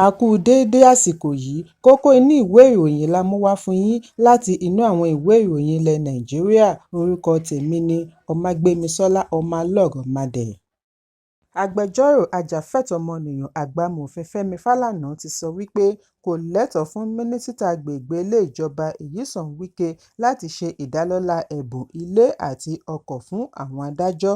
A kú déédé àsìkò yìí, kókó inú ìwé ìròyìn la mú wá fún yín láti inú àwọn ìwé ìròyìn ilẹ̀ Nàìjíríà. Orúkọ tèmi ni Ọmágbémisọ́lá Ọmọlọ́rọ̀mọdẹ̀. Agbẹjọ́rò ajàfẹ́tọ̀ọ́-ọmọnìyàn àgbà amòfin Fẹ́mi Fálànà ti sọ wípé kò lẹ́tọ̀ọ́ fún mínísítà agbègbè ilé ìjọba Nyesom Wike láti ṣe ìdálọ́lá ẹ̀bùn ilé àti ọkọ̀ fún àwọn adájọ́.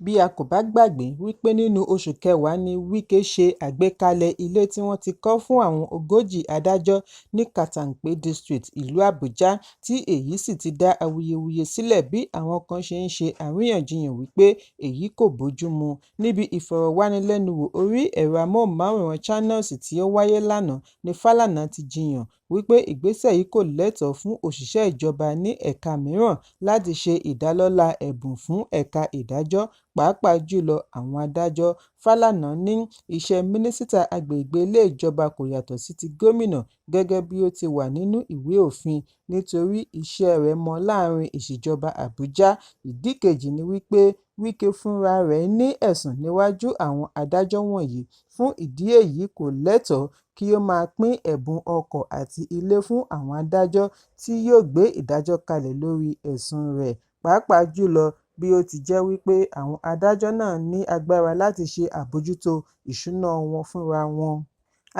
Bí a kò bá gbàgbé wípé nínú oṣù kẹwàá ni Wike ṣe àgbékalẹ̀ ilé tí wọ́n ti kọ́ fún àwọn 40 adájọ́ ní Kàtàǹpé District, ìlú Àbújá, tí èyí sì ti dá awuyewuye sílẹ̀ bí àwọn kan ṣe ń ṣe àríyànjiyàn wípé èyí kò bójúmu. Níbi ìfọ̀rọ̀wánilẹ́nuwò orí ẹ̀rọ amóhùnmáwòrán Channels tí ó wáyé lánàá ni Fálànà ti jiyàn wípé ìgbésẹ̀ yìí kò lẹ́tọ̀ọ́ fún òṣìṣẹ́ ìjọba ní ẹ̀ka mìíràn láti ṣe ìdálọ́lá ẹ̀bùn fún ẹ̀ka ìdájọ́, pàápàá jùlọ àwọn adájọ́. Fálànà ní iṣẹ́ mínísítà agbègbè ilé ìjọba kò yàtọ̀ sí ti gómìnà gẹ́gẹ́ bí ó ti wà nínú ìwé òfin nítorí iṣẹ́ rẹ̀ mọ́ láàrin ìṣèjọba Àbújá. Ìdí kejì ni wípé Wike fúnra rẹ̀ ní ẹ̀sùn níwájú àwọn adájọ́ wọ̀nyí. Fún ìdí èyí kò lẹ́tọ̀ọ́ kí ó máa pín ẹ̀bùn ọkọ̀ àti ilé fún àwọn adájọ́ tí yóò gbé ìdájọ́ kalẹ̀ lórí ẹ̀sùn rẹ̀, pàápàá jùlọ bí ó ti jẹ́ wípé àwọn adájọ́ náà ní agbára láti ṣe àbójútó ìṣúná wọn fúnra wọn.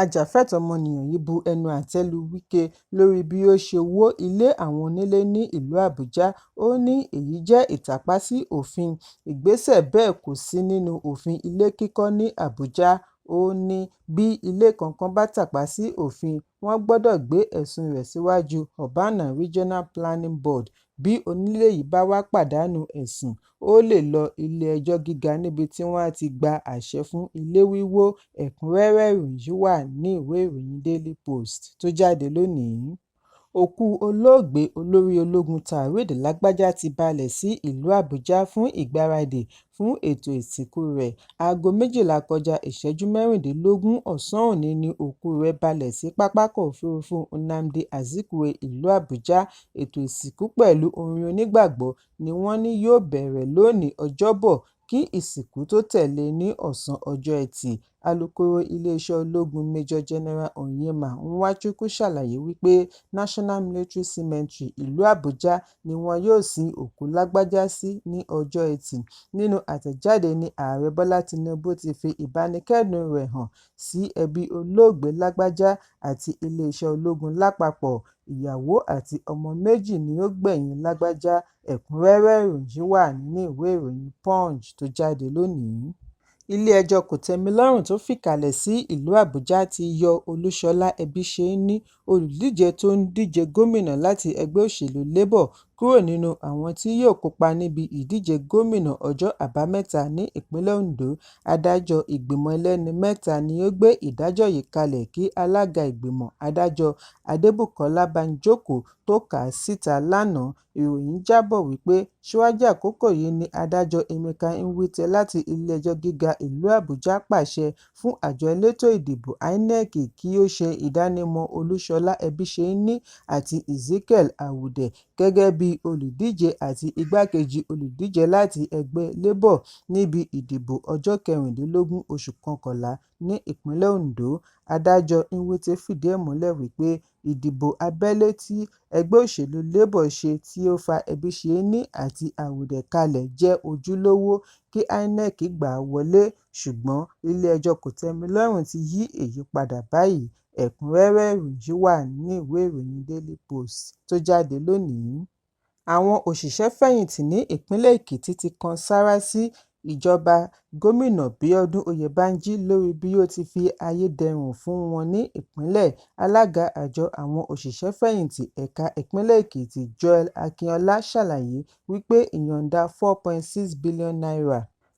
Ajàfẹ́tọ̀ọ́-ọmọnìyàn yìí bu ẹnu àtẹ́ lu Wike lórí bí ó ṣe wó ilé àwọn onílé ní ìlú Àbújá. Ó ní èyí jẹ́ ìtàpá sí òfin. Ìgbésẹ̀ bẹ́ẹ̀ kò sí nínú òfin ilé kíkọ́ ní Àbújá. Ó ní bí ilé kankan bá tàpá sí òfin, wọ́n gbọ́dọ̀ gbé ẹ̀sùn rẹ̀ síwájú Urbana Regional Planning Board. Bí onílé yìí bá wá pàdánù ẹ̀sùn, ó lè lọ ilé-ẹjọ́ gíga níbi tí wọ́n á ti gba àṣẹ fún ilé wíwó. Ẹ̀kúnrẹ́rẹ́ ìròyìn yìí wà ní ìwé ìròyìn Daily Post tó jáde lónìí. Òkú olóògbé olórí ológun Taoreed Lágbájá ti balẹ̀ sí ìlú Àbújá fún ìgbáradì fún ètò ìsìnkú rẹ̀. Aago 12:16 ọ̀sán òní ni òkú rẹ̀ balẹ̀ sí pápákọ̀ òfurufú Nnamdi Azikiwe ìlú Àbújá. Ètò ìsìnkú pẹ̀lú orin onígbàgbọ́ ni wọ́n ní yóò bẹ̀rẹ̀ lónìí Ọjọ́bọ̀ kí ìsìnkú tó tẹ̀lé ní ọ̀sán ọjọ́ Ẹtì. Alukoro iléeṣẹ́ ológun Major General Onyema Nwachukwu ṣàlàyé wípé National Military Cemetery ìlú Àbújá ni wọn yóò sin òkú Lágbájá sí ní ọjọ́ Ẹtì. Nínú àtẹ̀jáde ni Ààrẹ Bọ́lá Tinubu ti fi ìbánikẹ́dùn rẹ̀ hàn sí ẹbí olóògbé Lágbájá àti iléeṣẹ́ ológun lápapọ̀. Ìyàwó àti ọmọ méjì ni ó gbẹ̀yìn Lágbájá. Ẹ̀kúnrẹ́rẹ́ ìròyìn yìí wà nínú ìwé ìròyìn Punch tó jáde lónìí. Ilé-ẹjọ́ kòtẹ́milọ́rùn tó fìkàlẹ̀ sí ìlú Àbújá ti yọ Olúṣọlá Ẹbíṣẹ́ní, olùdíje tó ń díje gómìnà láti ẹgbẹ́ òṣèlú Labour, kúrò nínú àwọn tí yóò kópa níbi ìdíje gómìnà ọjọ́ Àbámẹ́ta ní ìpínlẹ̀ Ondo. Adájọ́ ìgbìmọ̀ ẹlẹ́ni mẹ́ta ni ó gbé ìdájọ́ yìí kalẹ̀ kí alága ìgbìmọ̀, Adájọ́ Adébùkọ́lá Banjoko, tó kà á síta lánàá. Ìròyìn jábọ̀ wípé síwájú àkókò yìí ni Adájọ́ Emeka Nwite láti Ilé-ẹjọ́ Gíga ìlú Àbújá pàṣẹ fún àjọ elétò ìdìbò INEC kí ó ṣe ìdánimọ̀ Olúṣọlá Ẹbíṣẹ́ní àti Ezekiel Awude gẹ́gẹ́ bí olùdíje àti igbákejì olùdíje láti ẹgbẹ́ Labour níbi ìdìbò ọjọ́ 16 oṣù kọkànlá ní ìpínlẹ̀ Ondo. Adájọ́ Nwite fìdí ẹ̀ múlẹ̀ wípé ìdìbò abẹ́lé tí ẹgbẹ́ òṣèlú Labour ṣe tí ó fa Ẹbíṣẹ́ní àti Awude kalẹ̀ jẹ́ ojúlówó kí INEC gbà á wọlé, ṣùgbọ́n ilé-ẹjọ́ kòtẹ́milọ́rùn ti yí èyí padà báyìí. Ẹ̀kúnrẹ́rẹ́ ìròyìn yìí wà nínú ìwé ìròyìn Daily Post tó jáde lónìí. Àwọn òṣìṣẹ́-fẹ̀yìntì ní ìpínlẹ̀ Èkìtì ti kan sáárá sí ìjọba Gómìnà Bíọ́dún Oyèbánjí lórí bí ó ti fi ayédẹrùn fún wọn ní ìpínlẹ̀. Alága àjọ àwọn òṣìṣẹ́-fẹ̀yìntì ẹ̀ka ìpínlẹ̀ Èkìtì Joel Akínọlá ṣàlàyé wípé ìyọ̀ǹda n4.6 bílíọ̀nù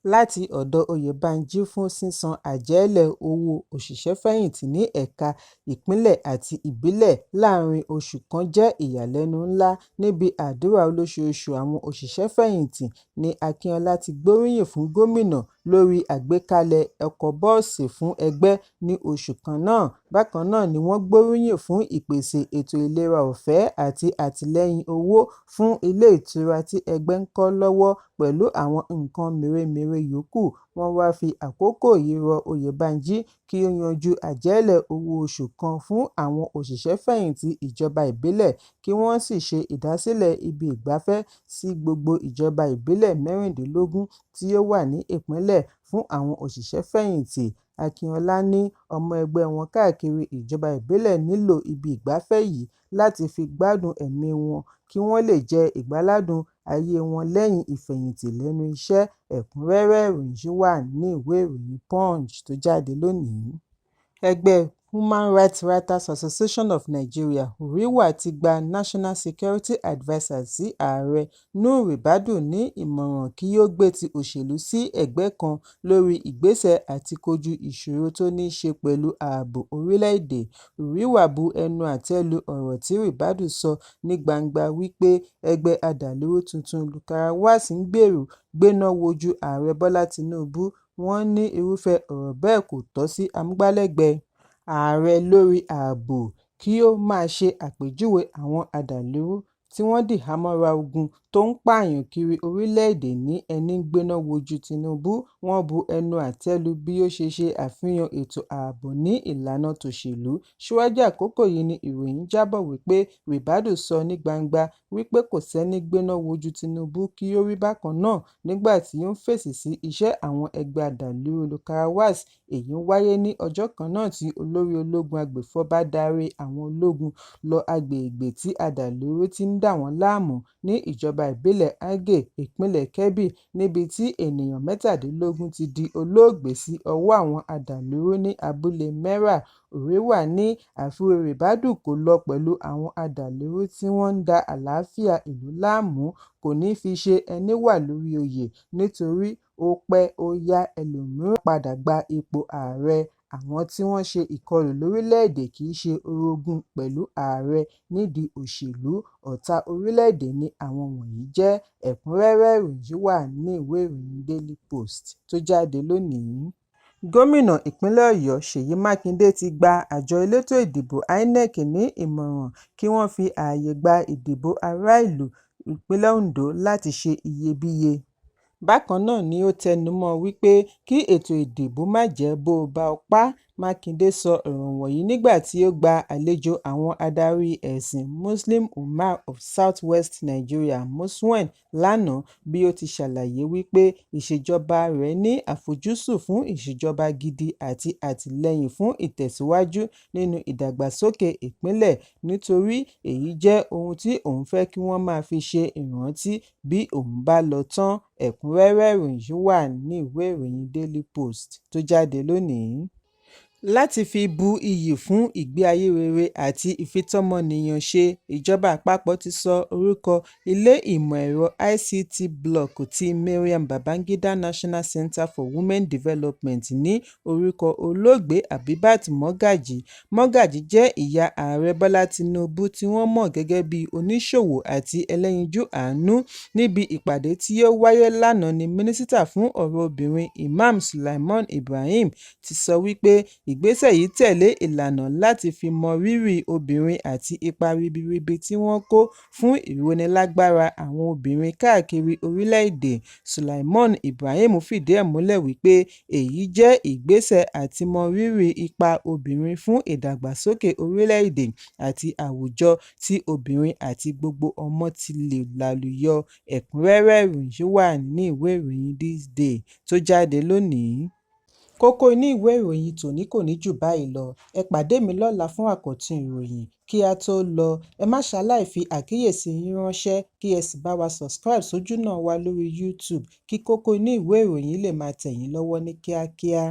láti ọ̀dọ̀ Oyèbánjí fún sísan àjẹ́lẹ̀ owó òṣìṣẹ́-fẹ̀yìntì ní ẹ̀ka ìpínlẹ̀ àti ìbílẹ̀ láàrin oṣù kan jẹ́ ìyàlẹ́nu ńlá. Níbi àdúrà olóṣooṣù àwọn òṣìṣẹ́-fẹ̀yìntì ni Akínọlá ti gbóríyìn fún gómìnà lórí àgbékalẹ̀ ọkọ̀ bọ́ọ̀sì fún ẹgbẹ́ ní oṣù kan náà. Bákan náà ni wọ́n gbóríyìn fún ìpèsè ètò ìlera ọ̀fẹ́ àti àtìlẹ́yìn owó fún ilé ìtura tí ẹgbẹ́ ń kọ́ lọ́wọ́ pẹ̀lú àwọn nǹkan mèremère yòókù. wọ́n wá fi àkókò yìí rọ Oyèbánjí kí ó yanjú àjẹ́lẹ̀ owó oṣù kan fún àwọn òṣìṣẹ́-fẹ̀yìntì ìjọba ìbílẹ̀ kí wọ́n sì ṣe ìdásílẹ̀ ibi ìgbafẹ́ sí gbogbo ìjọba ìbílẹ̀ 16 tí ó wà ní ìpínlẹ̀ fún àwọn òṣìṣẹ́-fẹ̀yìntì. Akínọlá ní ọmọ ẹgbẹ́ wọn káàkiri ìjọba ìbílẹ̀ nílò ibi ìgbafẹ́ yìí láti fi gbádùn ẹ̀mí wọn kí wọ́n lè jẹ ìgbáládùn ayé wọn lẹ́yìn ìfẹ̀yìntì lẹ́nu iṣẹ́. Ẹ̀kúnrẹ́rẹ́ ìròyìn ṣì wà ní ìwé ìròyìn Punch tó jáde lónìí. Ẹgbẹ́ Human Rights Writers Association of Nigeria (HURIWA) ti gba National Security Adviser sí Ààrẹ Nuhu Ribadu ní ìmọ̀ràn kí ó gbé ti òṣèlú sí ẹ̀gbẹ́ kan lórí ìgbésẹ̀ àti kojú ìṣòro tó ní ṣe pẹ̀lú ààbò orílẹ̀-èdè. HURIWA bu ẹnu àtẹ́ lu ọ̀rọ̀ tí Ribadu sọ ní gbangba wípé ẹgbẹ́ adàlúrú tuntun LUKAWAS ń gbèrò gbéná wojú Ààrẹ Bọ́lá Tinubu. Wọ́n ní irúfẹ́ ọ̀rọ̀ bẹ́ẹ̀ kò tọ́ sí amúgbálẹ́gbẹ̀ẹ́ ààrẹ lórí ààbò, kí ó máa ṣe àpèjúwe àwọn adàlúrú tí wọ́n dìhámọ́ra ogun tó ń pààyàn kiri orílẹ̀-èdè ní ẹni gbéná wojú Tinubu. Wọ́n bu ẹnu àtẹ́ lu bí ó ṣe ṣe àfihàn ètò ààbò ní ìlànà tòṣèlú. Síwájú àkókò yìí ni ìròyìn jábọ̀ wípé Ribadu sọ ní gbangba wípé kò sẹ́ni gbéná wojú Tinubu kí ó rí bákan náà nígbà tí ó ń fèsì sí iṣẹ́ àwọn ẹgbẹ́ adàlúrú LUKAWAS. Èyí wáyé ní ọjọ́ kan náà tí olórí ológun agbèfọ́ba darí àwọn ológun lọ agbègbè tí adàlúrú ti ń dà wọ́n láàmú ní ìjọba ìbílẹ̀ Agé, ìpínlẹ̀ Kebbi, níbi tí ènìyàn 17 ti di olóògbé sí ọwọ́ àwọn adàlúrú ní abúlé Mera. HURIWA ní àfiwé Ribadu kò lọ pẹ̀lú àwọn adàlúrú tí wọ́n ń da àlàáfíà ìlú láàmú kò ní fi ṣe ẹni wà lórí oyè nítorí ó pẹ́ ó yá ẹlòmíràn padà gba ipò ààrẹ. Àwọn tí wọ́n ṣe ìkọlù lórílẹ̀-èdè kì í ṣe orogún pẹ̀lú ààrẹ nídìí òṣèlú, ọ̀tá orílẹ̀-èdè ni àwọn wọ̀nyí jẹ́. Ẹ̀kúnrẹ́rẹ́ ìròyìn wà ní ìwé ìròyìn Daily Post tó jáde lónìí. Gómìnà ìpínlẹ̀ Ọ̀yọ́ Ṣèyí Mákindé ti gba àjọ elétò ìdìbò INEC ní ìmọ̀ràn kí wọ́n fi ààyè gba ìdìbò ará ìlú ìpínlẹ̀ Ondo láti ṣe iyebíye. Bákan náà ni ó tẹnumọ́ wípé kí ètò ìdìbò má jẹ́ bó bá o pa. Mákindé sọ ọ̀rọ̀ wọ̀nyí nígbà tí ó gba àlejò àwọn adarí ẹ̀sìn Muslim Ummah of South-West Nigeria (MUSWEN) lánàá, bí ó ti ṣàlàyé wípé ìṣèjọba rẹ̀ ní àfojúsùn fún ìṣèjọba gidi àti àtìlẹ́yìn fún ìtẹ̀síwájú nínú ìdàgbàsókè ìpínlẹ̀, nítorí èyí jẹ́ ohun tí òun fẹ́ kí wọ́n máa fi ṣe ìrántí bí òun bá lọ tán. Ẹ̀kúnrẹ́rẹ́ ìròyìn wà ní ìwé ìròyìn Daily Post tó jáde lónìí. Láti fi bu iyì fún ìgbé ayé rere àti ìfitọ́mọnìyàn ṣe, ìjọba àpapọ̀ ti sọ orúkọ ilé ìmọ̀ ẹ̀rọ ICT Block ti Maryam Babangida National Center for Women Development ní orúkọ olóògbé Abibat Mogaji. Mogaji jẹ́ ìyá Ààrẹ Bọ́lá Tinubu tí wọ́n mọ̀ gẹ́gẹ́ bí oníṣòwò àti ẹlẹ́yinjú àánú. Níbi ìpàdé tí ó wáyé lánàá ni Mínísítà fún ọ̀rọ̀ obìnrin Imam Sulaiman Ibrahim ti sọ wípé ìgbésẹ̀ yìí tẹ̀lé ìlànà láti fi mọ rírì obìnrin àti ipa ribiribi tí wọ́n kó fún ìrónilágbára àwọn obìnrin káàkiri orílẹ̀-èdè. Sulaiman Ibrahim fìdí ẹ̀ múlẹ̀ wípé èyí jẹ́ ìgbésẹ̀ àti mọ rírì ipa obìnrin fún ìdàgbàsókè orílẹ̀-èdè àti àwùjọ tí obìnrin àti gbogbo ọmọ ti lè lálùyọ. Ẹ̀kúnrẹ́rẹ́ ìròyìn wà ní ìwé ìròyìn This Day tó jáde lónìí. Kókó inú ìwé ìròyìn tòní kò ní jù báyìí lọ. Ẹ pàdé mi lọ́la fún àkọ́tún ìròyìn. Kí a tó lọ, ẹ má ṣaláì fi àkíyèsí yín ránṣẹ́ kí ẹ sì bá wa subscribe sójú náà wa lórí YouTube kí kókó inú ìwé ìròyìn lè máa tẹ̀ yín lọ́wọ́ ní kíákíá.